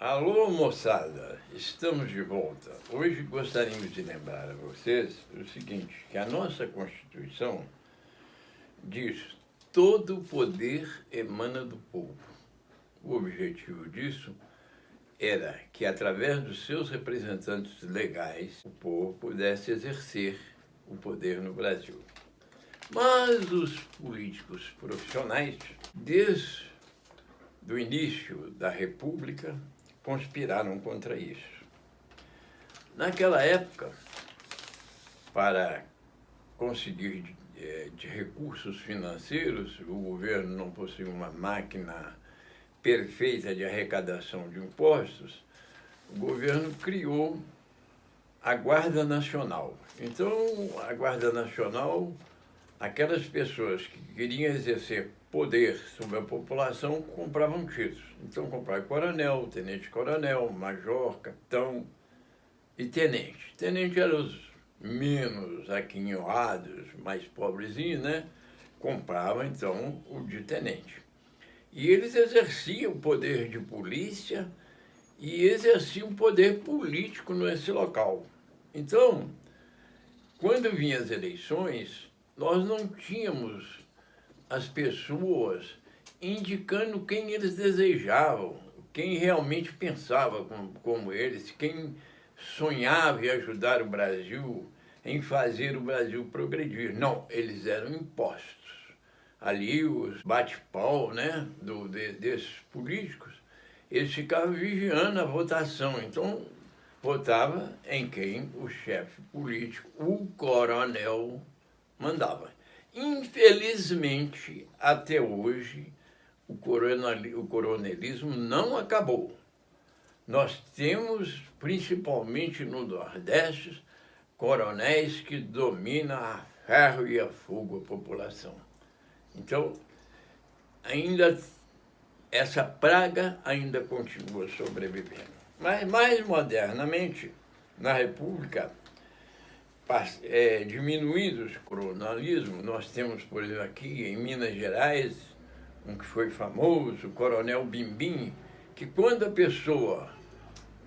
Alô, moçada, estamos de volta. Hoje gostaríamos de lembrar a vocês o seguinte, que a nossa Constituição diz: todo o poder emana do povo. O objetivo disso era que, através dos seus representantes legais, o povo pudesse exercer o poder no Brasil. Mas os políticos profissionais, desde o início da República, conspiraram contra isso. Naquela época, para conseguir de recursos financeiros, o governo não possuía uma máquina perfeita de arrecadação de impostos, o governo criou a Guarda Nacional. Então, a Guarda Nacional, aquelas pessoas que queriam exercer poder sobre a população compravam títulos. Então, comprava coronel, tenente-coronel, major, capitão e tenente. Tenente eram os menos aquinhoados, mais pobrezinhos, né? Comprava, então, o de tenente. E eles exerciam o poder de polícia e exerciam o poder político nesse local. Então, quando vinham as eleições, nós não tínhamos as pessoas indicando quem eles desejavam, quem realmente pensava como eles, quem sonhava em ajudar o Brasil, em fazer o Brasil progredir. Não, eles eram impostos. Ali os bate-pau, né, desses políticos, eles ficavam vigiando a votação. Então, votava em quem o chefe político, o coronel, mandava. Infelizmente, até hoje, o coronelismo não acabou. Nós temos, principalmente no Nordeste, coronéis que dominam a ferro e a fogo a população. Então, essa praga ainda continua sobrevivendo. Mas, mais modernamente, na República, diminuindo o coronelismo, nós temos, por exemplo, aqui em Minas Gerais, um que foi famoso, o coronel Bimbim, que quando a pessoa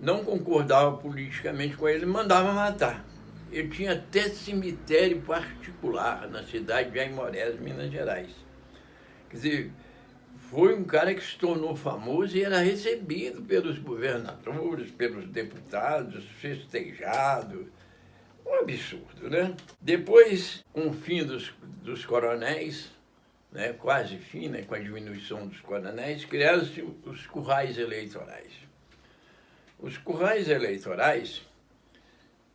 não concordava politicamente com ele, mandava matar. Ele tinha até cemitério particular na cidade de Aimorés, Minas Gerais. Quer dizer, foi um cara que se tornou famoso e era recebido pelos governadores, pelos deputados, festejado. Um absurdo, né? Depois, com o fim dos coronéis, né, quase fim, né, com a diminuição dos coronéis, criaram-se os currais eleitorais. Os currais eleitorais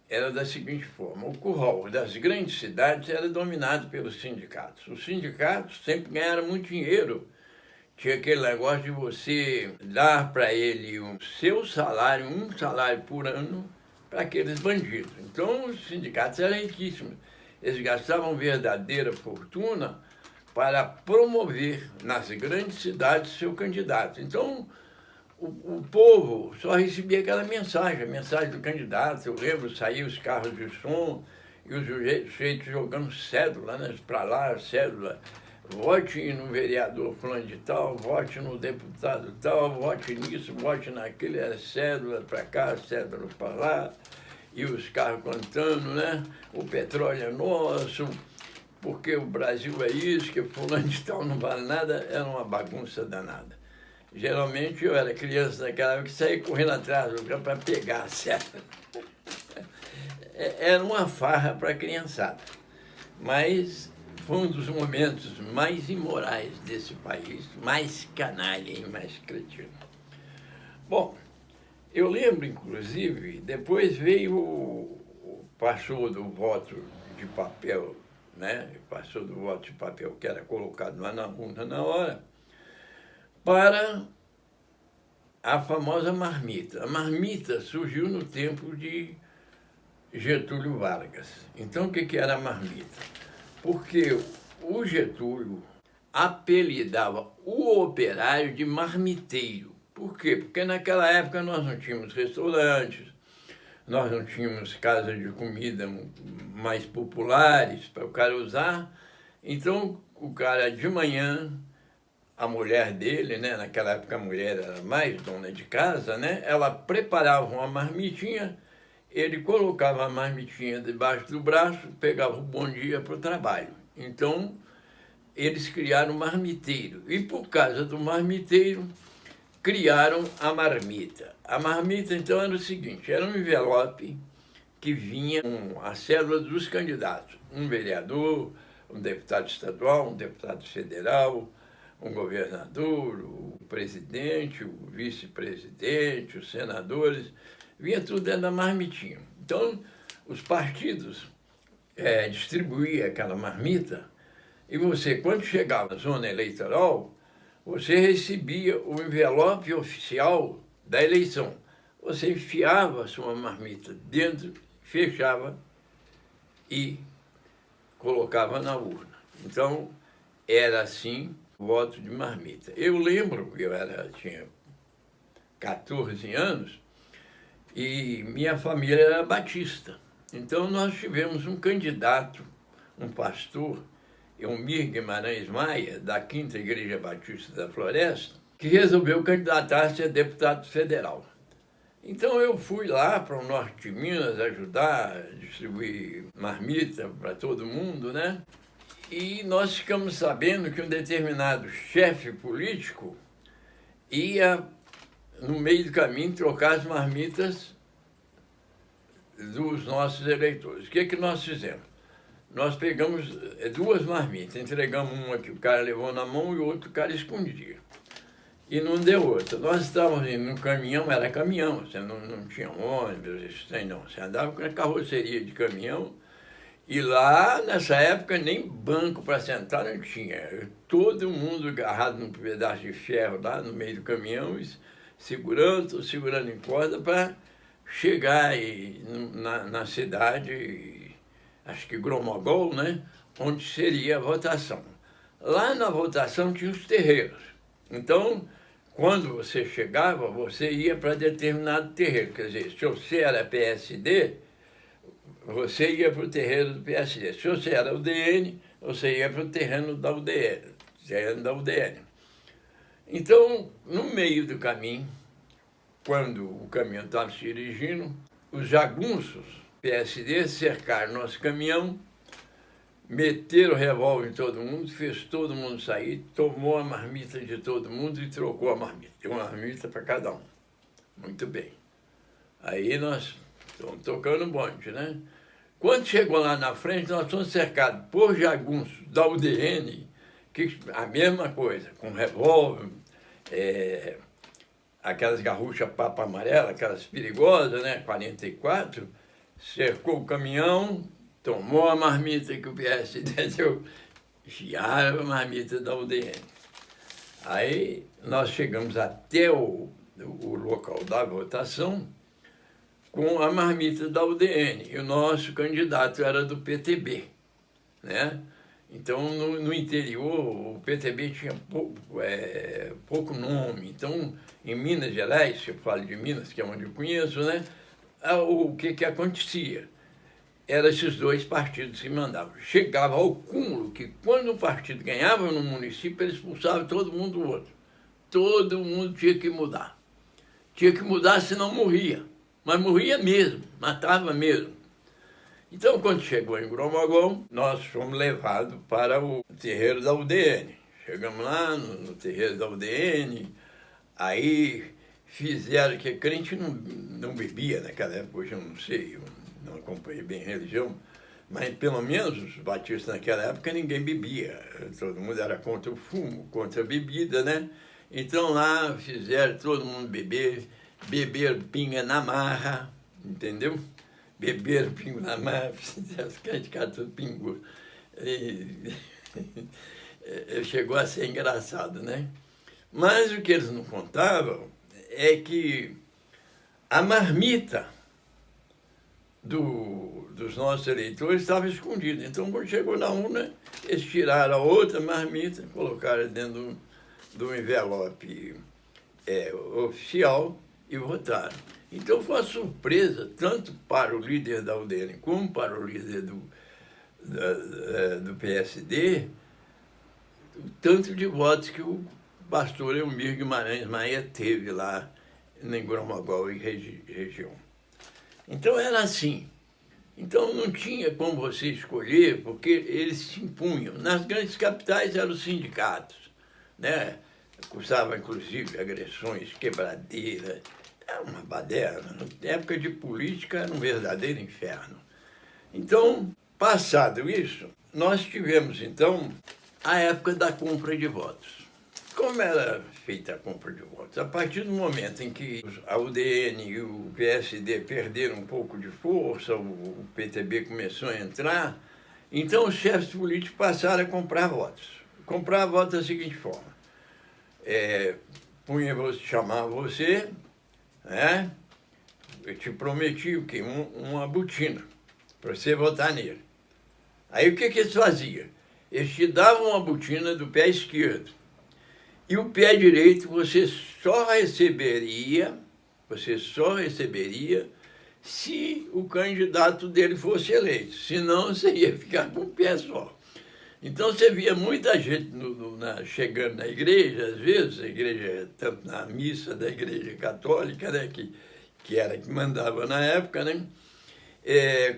eram da seguinte forma: o curral das grandes cidades era dominado pelos sindicatos. Os sindicatos sempre ganharam muito dinheiro. Tinha aquele negócio de você dar para ele o seu salário, um salário por ano, para aqueles bandidos. Então, os sindicatos eram riquíssimos. Eles gastavam verdadeira fortuna para promover nas grandes cidades seu candidato. Então, o povo só recebia aquela mensagem, a mensagem do candidato. Eu lembro, saíam os carros de som e os sujeitos jogando cédula, né, para lá, cédula. Vote no vereador fulano de tal, vote no deputado tal, vote nisso, vote naquele, era cédula para cá, cédula para lá, e os carros cantando, né? O petróleo é nosso, porque o Brasil é isso, que fulano de tal não vale nada, era uma bagunça danada. Geralmente eu era criança naquela época que saía correndo atrás do campo para pegar a cédula. Era uma farra para a criançada, mas foi um dos momentos mais imorais desse país, mais canalha e mais cretino. Bom, eu lembro, inclusive, depois passou do voto de papel, né? Passou do voto de papel que era colocado lá na urna na hora, para a famosa marmita. A marmita surgiu no tempo de Getúlio Vargas. Então, o que era a marmita? Porque o Getúlio apelidava o operário de marmiteiro. Por quê? Porque naquela época nós não tínhamos restaurantes, nós não tínhamos casas de comida mais populares para o cara usar. Então, o cara de manhã a mulher dele, né? Naquela época a mulher era mais dona de casa, né? Ela preparava uma marmitinha, ele colocava a marmitinha debaixo do braço, pegava o bom dia para o trabalho. Então, eles criaram o marmiteiro. E por causa do marmiteiro, criaram a marmita. A marmita, então, era o seguinte, era um envelope que vinha com a cédula dos candidatos. Um vereador, um deputado estadual, um deputado federal, um governador, o presidente, o vice-presidente, os senadores, vinha tudo dentro da marmitinha. Então, os partidos distribuíam aquela marmita e você, quando chegava na zona eleitoral, você recebia o envelope oficial da eleição. Você enfiava a sua marmita dentro, fechava e colocava na urna. Então, era assim o voto de marmita. Eu lembro, tinha 14 anos e minha família era batista. Então, nós tivemos um candidato, um pastor, Elmir Guimarães Maia, da 5ª Igreja Batista da Floresta, que resolveu candidatar-se a deputado federal. Então eu fui lá para o norte de Minas ajudar a distribuir marmita para todo mundo, né? E nós ficamos sabendo que um determinado chefe político ia, no meio do caminho, trocar as marmitas dos nossos eleitores. O que nós fizemos? Nós pegamos 2 marmitas, entregamos uma que o cara levou na mão e outra o cara escondia. E não deu outra. Nós estávamos indo no caminhão, era caminhão, você não tinha ônibus, isso aí não. Você andava com a carroceria de caminhão e lá, nessa época, nem banco para sentar não tinha. Todo mundo agarrado num pedaço de ferro lá no meio do caminhão, segurando em corda para chegar na cidade, acho que Gromogol, né? Onde seria a votação. Lá na votação tinha os terreiros. Então, quando você chegava, você ia para determinado terreiro. Quer dizer, se você era PSD, você ia para o terreiro do PSD. Se você era UDN, você ia para o terreno da UDN. Então, no meio do caminho, quando o caminhão estava se dirigindo, os jagunços PSD cercaram nosso caminhão, meteram o revólver em todo mundo, fez todo mundo sair, tomou a marmita de todo mundo e trocou a marmita. Tem uma marmita para cada um. Muito bem. Aí nós estamos tocando bonde, né? Quando chegou lá na frente, nós fomos cercados por jagunços da UDN, que a mesma coisa, com revólver, aquelas garruchas papa amarela, aquelas perigosas, né? 44, cercou o caminhão, tomou a marmita que o PSD deu, enfiaram a marmita da UDN. Aí nós chegamos até o local da votação com a marmita da UDN. E o nosso candidato era do PTB, né? Então, no interior, o PTB tinha pouco nome. Então, em Minas Gerais, se eu falo de Minas, que é onde eu conheço, né? O que acontecia? Eram esses 2 partidos que mandavam. Chegava ao cúmulo que, quando o partido ganhava no município, ele expulsava todo mundo do outro. Todo mundo tinha que mudar. Tinha que mudar, senão morria. Mas morria mesmo, matava mesmo. Então, quando chegou em Gromogol, nós fomos levados para o terreiro da UDN. Chegamos lá no terreiro da UDN, aí fizeram que crente não bebia naquela época, hoje eu não sei, eu não acompanhei bem a religião, mas pelo menos os batistas naquela época ninguém bebia, todo mundo era contra o fumo, contra a bebida, né? Então lá fizeram todo mundo beber pinga na marra, entendeu? Beberam pingo na marra, fizeram os crentes tudo pingu. Chegou a ser engraçado, né? Mas o que eles não contavam é que a marmita dos nossos eleitores estava escondida. Então, quando chegou na urna, eles tiraram a outra marmita, colocaram dentro do envelope oficial e votaram. Então, foi uma surpresa, tanto para o líder da UDN como para o líder do PSD, o tanto de votos que o pastor Elmir Guimarães Maia teve lá em Grão-Mogol e região. Então era assim. Então não tinha como você escolher, porque eles se impunham. Nas grandes capitais eram os sindicatos, né? Acusavam, inclusive, agressões, quebradeiras. Era uma baderna. Na época de política era um verdadeiro inferno. Então, passado isso, nós tivemos, então, a época da compra de votos. Como era feita a compra de votos? A partir do momento em que a UDN e o PSD perderam um pouco de força, o PTB começou a entrar, então os chefes políticos passaram a comprar votos. Comprar votos da seguinte forma: chamava você, né? Eu te prometi o quê? Uma botina, para você votar nele. Aí o que eles faziam? Eles te davam uma botina do pé esquerdo. E o pé direito você só receberia se o candidato dele fosse eleito. Senão você ia ficar com o pé só. Então você via muita gente chegando na igreja, às vezes, a igreja, tanto na missa da igreja católica, né, que era que mandava na época, né,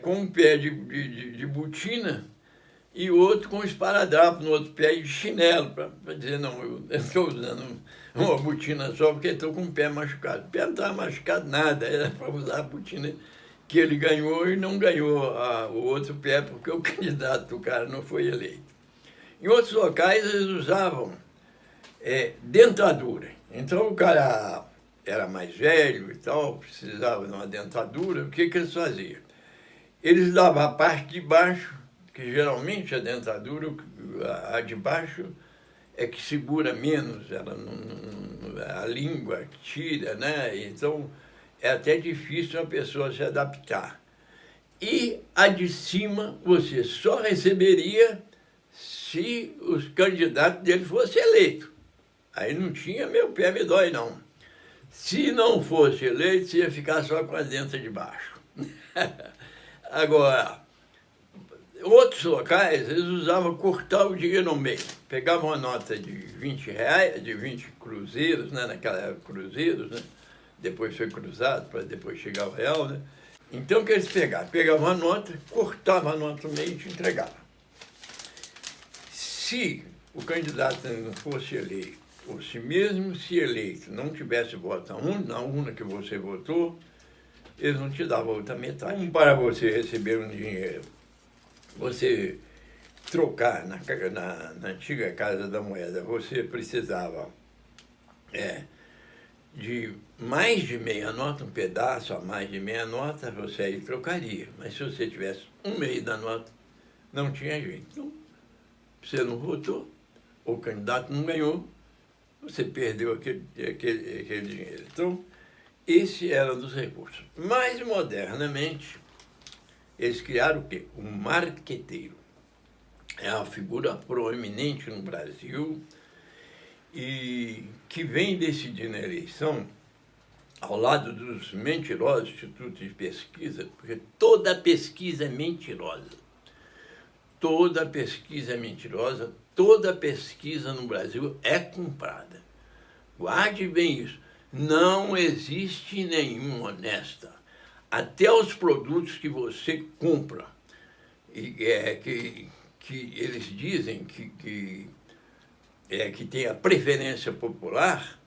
com um pé de botina e outro com esparadrapo no outro pé e de chinelo, para dizer, não, eu estou usando uma botina só porque estou com o pé machucado. O pé não estava machucado nada, era para usar a botina que ele ganhou e não ganhou o outro pé porque o candidato do cara não foi eleito. Em outros locais eles usavam dentadura. Então o cara era mais velho e tal, precisava de uma dentadura, o que eles faziam? Eles davam a parte de baixo, que geralmente a dentadura, a de baixo, é que segura menos, a língua tira, né? Então é até difícil a pessoa se adaptar. E a de cima você só receberia se os candidatos dele fossem eleitos. Aí não tinha meu pé me dói, não. Se não fosse eleito, você ia ficar só com a denta de baixo. Agora, outros locais, eles usavam cortar o dinheiro no meio. Pegavam uma nota de 20 reais, de 20 cruzeiros, né? Naquela época, cruzeiros, né? Depois foi cruzado, para depois chegar o real, né? Então, o que eles pegavam? Pegavam a nota, cortavam a nota no meio e te entregavam. Se o candidato não fosse eleito, ou se mesmo se eleito não tivesse voto na urna que você votou, eles não te davam outra metade. Como para você receber um dinheiro, você trocar na antiga Casa da Moeda, você precisava de mais de meia nota, um pedaço a mais de meia nota, você aí trocaria. Mas se você tivesse um meio da nota, não tinha jeito. Então, você não votou, o candidato não ganhou, você perdeu aquele dinheiro. Então, esse era um dos recursos. Mais modernamente, eles criaram o quê? O marqueteiro. É uma figura proeminente no Brasil e que vem decidir na eleição ao lado dos mentirosos institutos de pesquisa, porque toda pesquisa é mentirosa. Toda pesquisa é mentirosa, toda pesquisa no Brasil é comprada. Guarde bem isso. Não existe nenhuma honesta. Até os produtos que você compra, que eles dizem que tem a preferência popular,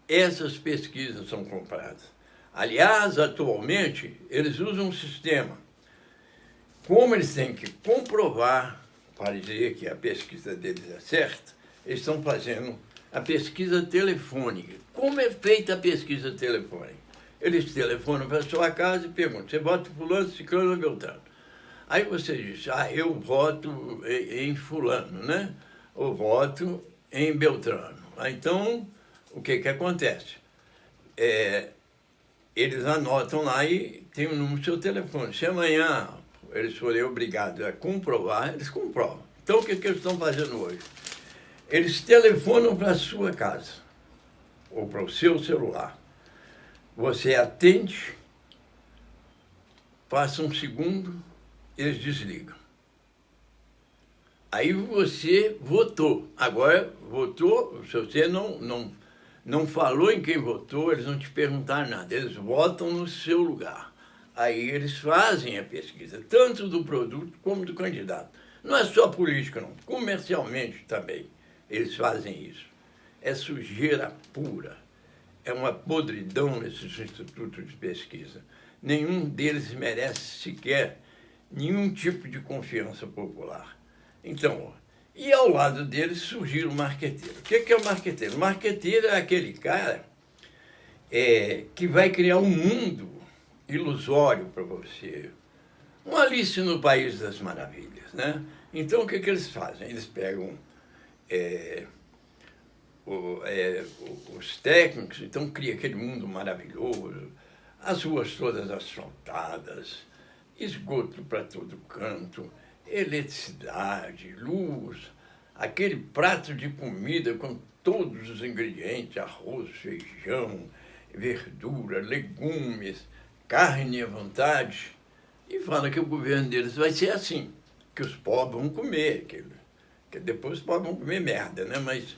essas pesquisas são compradas. Aliás, atualmente, eles usam um sistema. Como eles têm que comprovar para dizer que a pesquisa deles é certa, eles estão fazendo a pesquisa telefônica. Como é feita a pesquisa telefônica? Eles telefonam para a sua casa e perguntam: você vota fulano, ciclano ou beltrano? Aí você diz: eu voto em fulano, né? Ou voto em beltrano. Então, o que acontece? Eles anotam lá e tem o número do seu telefone. Se amanhã eles forem obrigados a comprovar, eles comprovam. Então, o que eles estão fazendo hoje? Eles telefonam para a sua casa ou para o seu celular. Você atende, passa um segundo, eles desligam. Aí você votou. Agora, votou, se você não falou em quem votou, eles não te perguntaram nada. Eles votam no seu lugar. Aí eles fazem a pesquisa, tanto do produto como do candidato. Não é só política, não. Comercialmente também eles fazem isso. É sujeira pura. É uma podridão nesses institutos de pesquisa. Nenhum deles merece sequer nenhum tipo de confiança popular. Então, e ao lado deles surgiu o marqueteiro. O que é o marqueteiro? O marqueteiro é aquele cara que vai criar um mundo ilusório para você. Um Alice no País das Maravilhas, né? Então, o que eles fazem? Eles pegam os técnicos, então cria aquele mundo maravilhoso, as ruas todas asfaltadas, esgoto para todo canto, eletricidade, luz, aquele prato de comida com todos os ingredientes, arroz, feijão, verdura, legumes, carne à vontade, e fala que o governo deles vai ser assim, que os pobres vão comer aquilo, que depois os pobres vão comer merda, né? Mas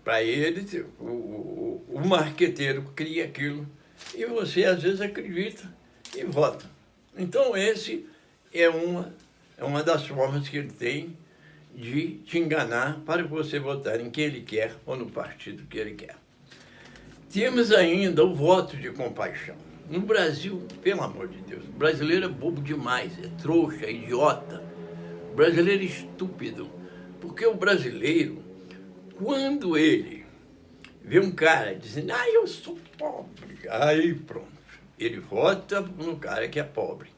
para eles, o marqueteiro cria aquilo e você às vezes acredita e vota. Então esse é uma das formas que ele tem de te enganar para você votar em quem ele quer ou no partido que ele quer. Temos ainda o voto de compaixão. No Brasil, pelo amor de Deus, o brasileiro é bobo demais, é trouxa, é idiota. O brasileiro é estúpido, porque o brasileiro, quando ele vê um cara dizendo, eu sou pobre, aí pronto, ele vota no cara que é pobre.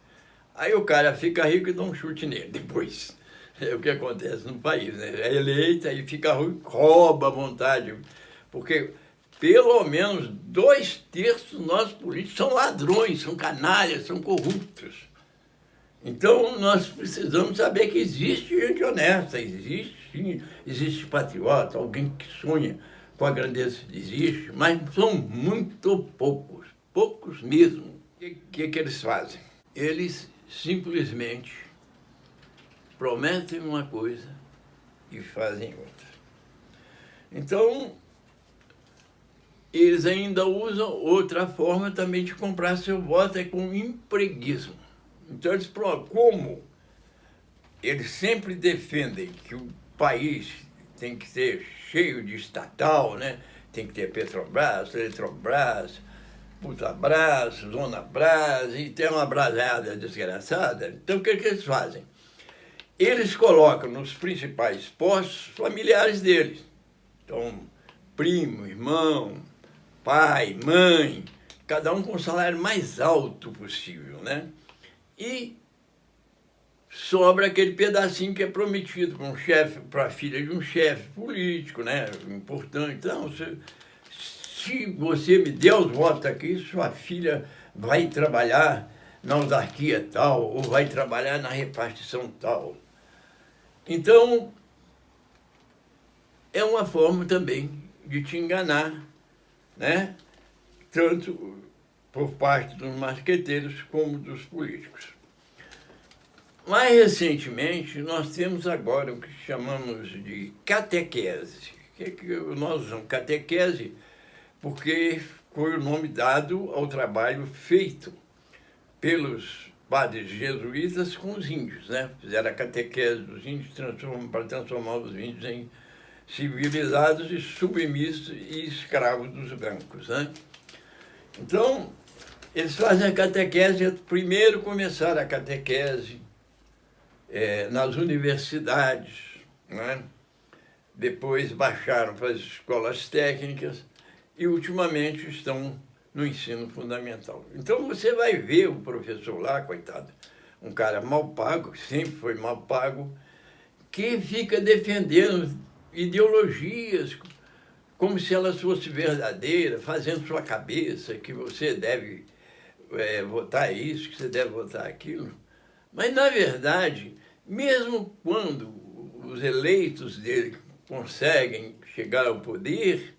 Aí o cara fica rico e dá um chute nele depois. É o que acontece no país, né? É eleito, aí fica ruim, rouba à vontade. Porque pelo menos 2/3 dos nossos políticos são ladrões, são canalhas, são corruptos. Então nós precisamos saber que existe gente honesta, existe patriota, alguém que sonha com a grandeza, existe, mas são muito poucos mesmo. O que eles fazem? Eles simplesmente prometem uma coisa e fazem outra. Então, eles ainda usam outra forma também de comprar seu voto, é com empreguismo. Então, como eles sempre defendem que o país tem que ser cheio de estatal, né? Tem que ter Petrobras, Eletrobras, Putabras, Zona Brás, e tem uma brasada desgraçada. Então, o que eles fazem? Eles colocam nos principais postos familiares deles. Então, primo, irmão, pai, mãe, cada um com o salário mais alto possível, né? E sobra aquele pedacinho que é prometido para um chefe, para a filha de um chefe político, né? Importante. Então, se você me der os votos aqui, sua filha vai trabalhar na autarquia tal, ou vai trabalhar na repartição tal. Então, é uma forma também de te enganar, né? Tanto por parte dos marqueteiros como dos políticos. Mais recentemente, nós temos agora o que chamamos de catequese. Que nós usamos catequese porque foi o nome dado ao trabalho feito pelos padres jesuítas com os índios, né? Fizeram a catequese dos índios para transformar os índios em civilizados e submissos e escravos dos brancos, né? Então, eles fazem a catequese, primeiro começaram a catequese nas universidades, né? Depois baixaram para as escolas técnicas e, ultimamente, estão no ensino fundamental. Então, você vai ver o professor lá, coitado, um cara mal pago, que sempre foi mal pago, que fica defendendo ideologias como se elas fossem verdadeiras, fazendo sua cabeça que você deve votar isso, que você deve votar aquilo. Mas, na verdade, mesmo quando os eleitos dele conseguem chegar ao poder,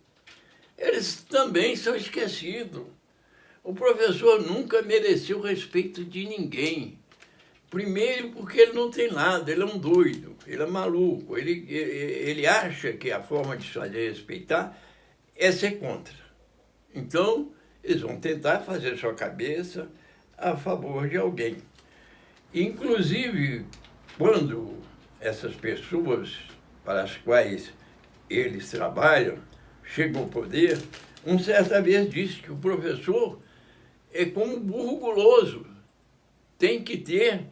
eles também são esquecidos. O professor nunca mereceu respeito de ninguém. Primeiro porque ele não tem nada, ele é um doido, ele é maluco, ele acha que a forma de se fazer respeitar é ser contra. Então, eles vão tentar fazer sua cabeça a favor de alguém. Inclusive, quando essas pessoas para as quais eles trabalham chegam ao poder, certa vez disse que o professor é como um burro guloso, tem que ter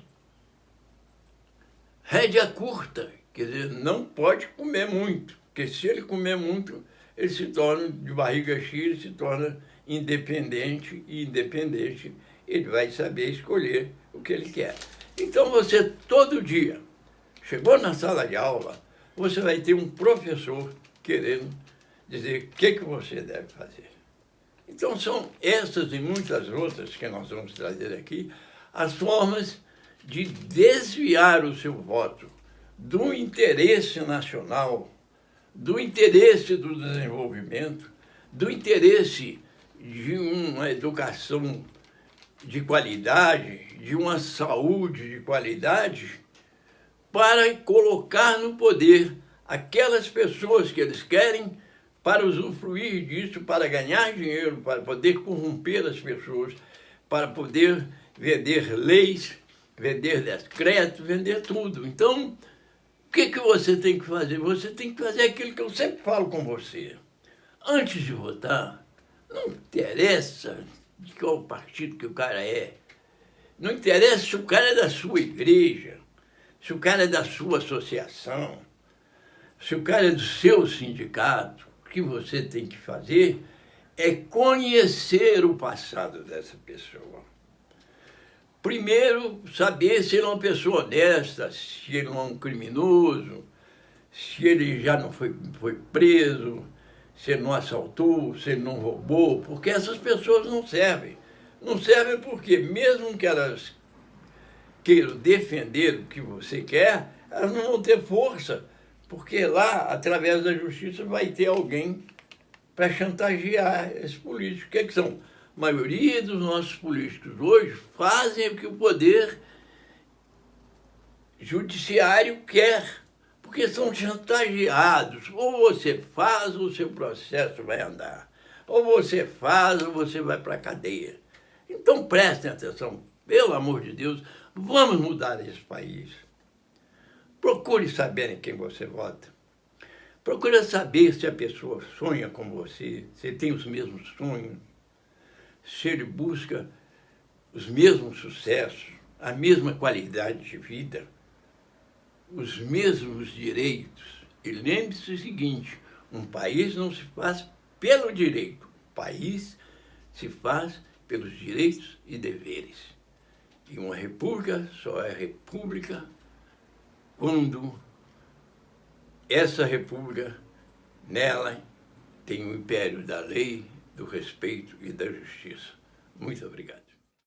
rédea curta, quer dizer, não pode comer muito, porque se ele comer muito, ele se torna de barriga cheia, ele se torna independente, e independente ele vai saber escolher o que ele quer. Então você, todo dia, chegou na sala de aula, você vai ter um professor querendo dizer o que você deve fazer. Então são essas e muitas outras que nós vamos trazer aqui, as formas de desviar o seu voto do interesse nacional, do interesse do desenvolvimento, do interesse de uma educação de qualidade, de uma saúde de qualidade, para colocar no poder aquelas pessoas que eles querem para usufruir disso, para ganhar dinheiro, para poder corromper as pessoas, para poder vender leis, vender decretos, vender tudo. Então, o que você tem que fazer? Você tem que fazer aquilo que eu sempre falo com você. Antes de votar, não interessa de qual partido que o cara é. Não interessa se o cara é da sua igreja, se o cara é da sua associação, se o cara é do seu sindicato. O que você tem que fazer é conhecer o passado dessa pessoa. Primeiro, saber se ele é uma pessoa honesta, se ele não é um criminoso, se ele já não foi preso, se ele não assaltou, se ele não roubou, porque essas pessoas não servem. Não servem porque, mesmo que elas queiram defender o que você quer, elas não vão ter força, porque lá, através da justiça, vai ter alguém para chantagear esses políticos. O que é que são? A maioria dos nossos políticos hoje fazem o que o poder judiciário quer, porque são chantageados. Ou você faz, ou o seu processo vai andar. Ou você faz, ou você vai para a cadeia. Então prestem atenção, pelo amor de Deus, vamos mudar esse país. Procure saber em quem você vota. Procure saber se a pessoa sonha com você, se tem os mesmos sonhos, se ele busca os mesmos sucessos, a mesma qualidade de vida, os mesmos direitos. E lembre-se o seguinte, um país não se faz pelo direito, o país se faz pelos direitos e deveres. E uma república só é república quando essa república, nela, tem o império da lei, do respeito e da justiça. Muito obrigado.